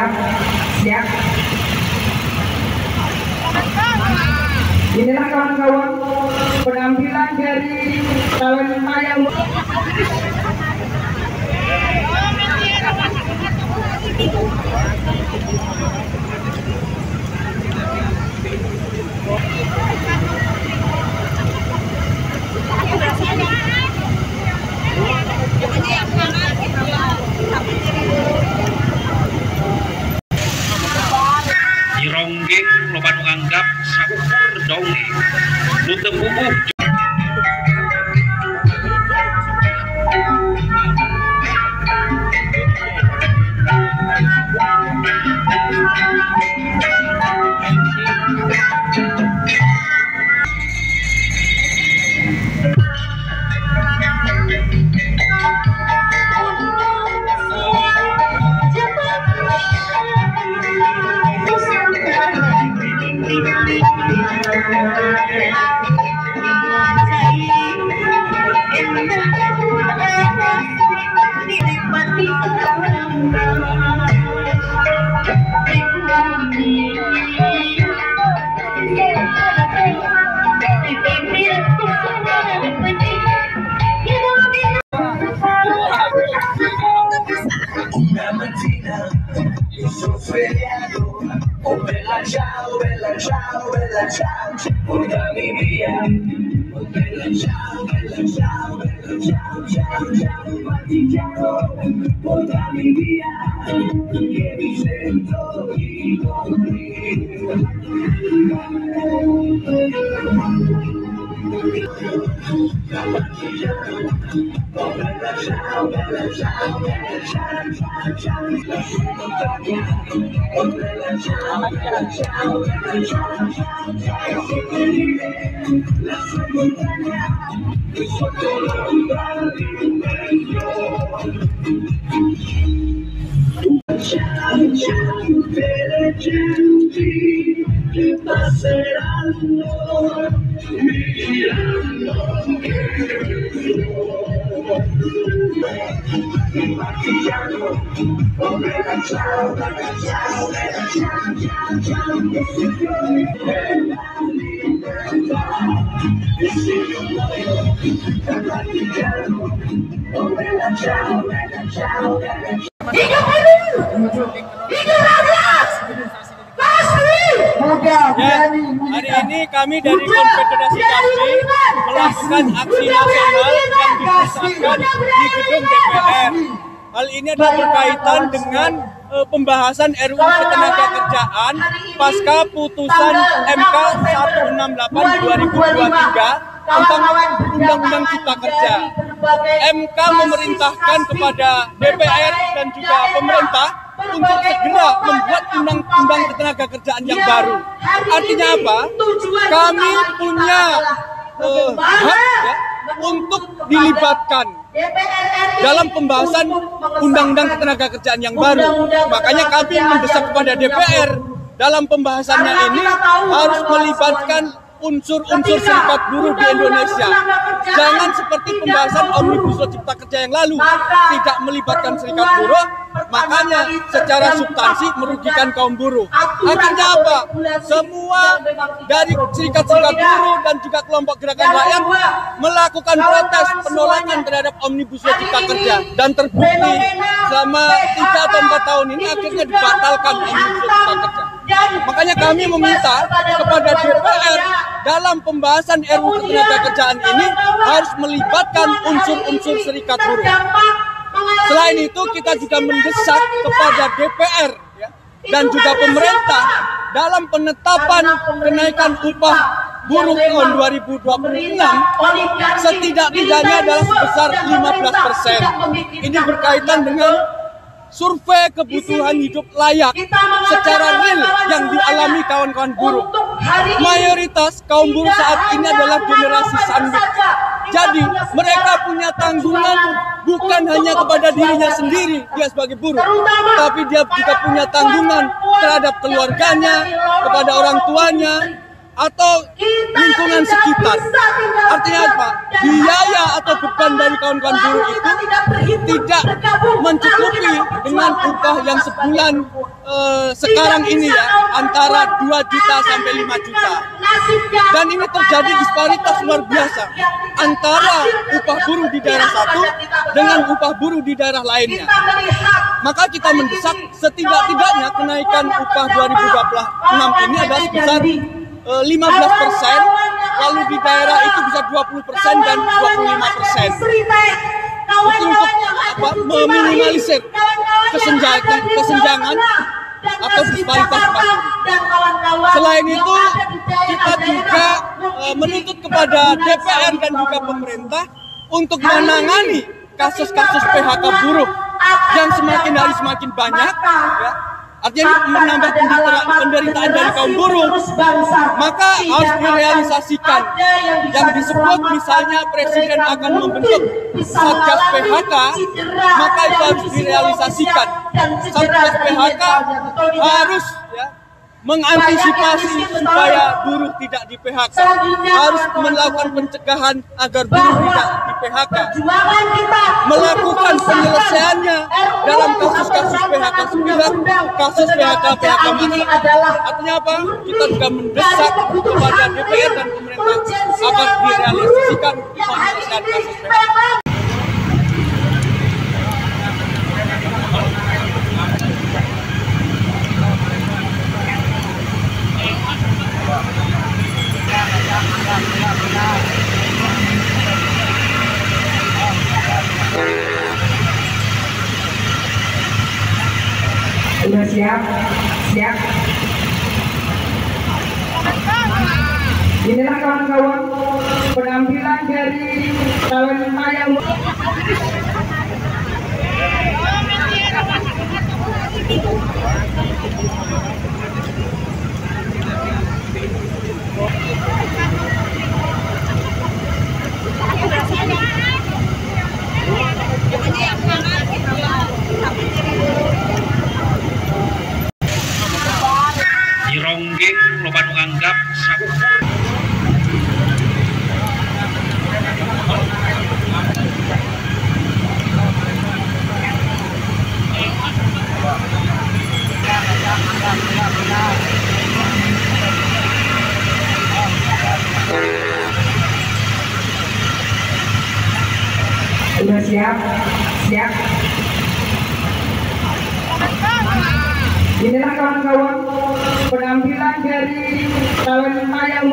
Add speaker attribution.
Speaker 1: siap, siap. Inilah kawan-kawan penampilan dari talenta yang
Speaker 2: Ronggeng loba nu anggap saukur dongeng nu teu puguh.
Speaker 3: Una mattina io sono svegliato, oh bella ciao, bella ciao, bella ciao, portami via. Oh bella ciao, bella ciao, bella ciao, ciao, ciao, partigiano, portami via, che mi sento di morire. Oh bella ciao, bella ciao, bella ciao, ciao, ciao, oh bella ciao, bella ciao, bella ciao, ciao, ciao, la sua montagna e sotto l'ombra di un meglio. Ciao, ciao, le genti che passeranno, mi diranno che partigiano, oh bella ciao, bella ciao, bella ciao, ciao, ciao, bella libertà, e se io muoio da partigiano, oh bella ciao, bella ciao, bella ciao. Hidup Habibi! Hidup Rakyat! Pasti!
Speaker 4: Hari ini kami dari Konfederasi Kasbi melakukan aksi nasional yang dipusatkan di gedung DPR. Hal ini adalah berkaitan dengan pembahasan RUU Ketenagakerjaan pasca putusan MK 168/2023 tentang Undang-Undang Cipta Kerja. MK memerintahkan kepada DPR dan juga pemerintah untuk segera membuat Undang-Undang Ketenagakerjaan yang baru. Artinya apa? Kami punya hak ya, untuk dilibatkan dalam pembahasan Undang-Undang Ketenagakerjaan yang baru. Makanya kami mendesak kepada DPR dalam pembahasannya ini harus melibatkan unsur-unsur serikat buruh di Indonesia. Jangan seperti pembahasan Omnibus Law Cipta Kerja yang lalu, tidak melibatkan serikat buruh, makanya secara substansi merugikan kaum buruh. Akhirnya apa? Semua dari serikat-serikat buruh dan juga kelompok gerakan rakyat melakukan protes penolakan terhadap Omnibus Law Cipta Kerja, dan terbukti selama 3 atau 4 tahun ini akhirnya dibatalkan Omnibus Law Cipta Kerja. Makanya kami meminta kepada DPR dalam pembahasan RUU Ketenagakerjaan ini harus melibatkan unsur-unsur serikat buruh. Selain itu kita juga mendesak kepada DPR ya, dan juga pemerintah dalam penetapan kenaikan upah buruh tahun 2026 setidak-tidaknya adalah sebesar 15%. Ini berkaitan dengan survei kebutuhan hidup layak secara real yang dialami kawan-kawan buruh. Mayoritas kaum buruh saat ini adalah generasi sandwich. Jadi mereka punya tanggungan bukan hanya kepada dirinya sendiri, dia sebagai buruh, tapi dia juga punya tanggungan terhadap keluarganya, kepada orang tuanya, atau lingkungan sekitar. Artinya apa? Biaya atau beban beban dari kawan-kawan buruh itu tidak mencukupi dengan upah yang sebulan sekarang ini ya, antara 2 juta sampai 5 juta. Dan ini terjadi disparitas luar biasa antara upah buruh di daerah satu dengan upah buruh di daerah lainnya. Maka kita mendesak setidak-tidaknya kenaikan upah 2026 ini adalah sebesar 15%, lalu di daerah itu bisa 20% dan 25%. Itu untuk meminimalisir kesenjangan atau disparitas upah buruh. Selain itu, kita juga menuntut kepada DPR dan juga pemerintah untuk menangani kasus-kasus PHK buruh yang semakin hari semakin banyak, ya. Artinya menambah penderitaan dari kaum buruh, maka harus direalisasikan. Yang disebut misalnya Presiden akan membentuk Satgas PHK, maka itu harus direalisasikan. Satgas PHK harus mengantisipasi supaya buruh tidak di PHK, harus melakukan pencegahan agar buruh tidak di PHK, melakukan penyelesaiannya dalam kasus-kasus PHK sepihak, kasus PHK massa. Artinya apa? Kita juga mendesak kepada DPR dan pemerintah agar direalisasikan penyelesaian kasus PHK.
Speaker 1: Sudah siap? Siap. Inilah kawan-kawan penampilan dari talenta yang
Speaker 2: Dironggeng loba nu anggap sakukur.
Speaker 1: sudah siap? Siap. Inilah kawan-kawan penampilan dari talenta yang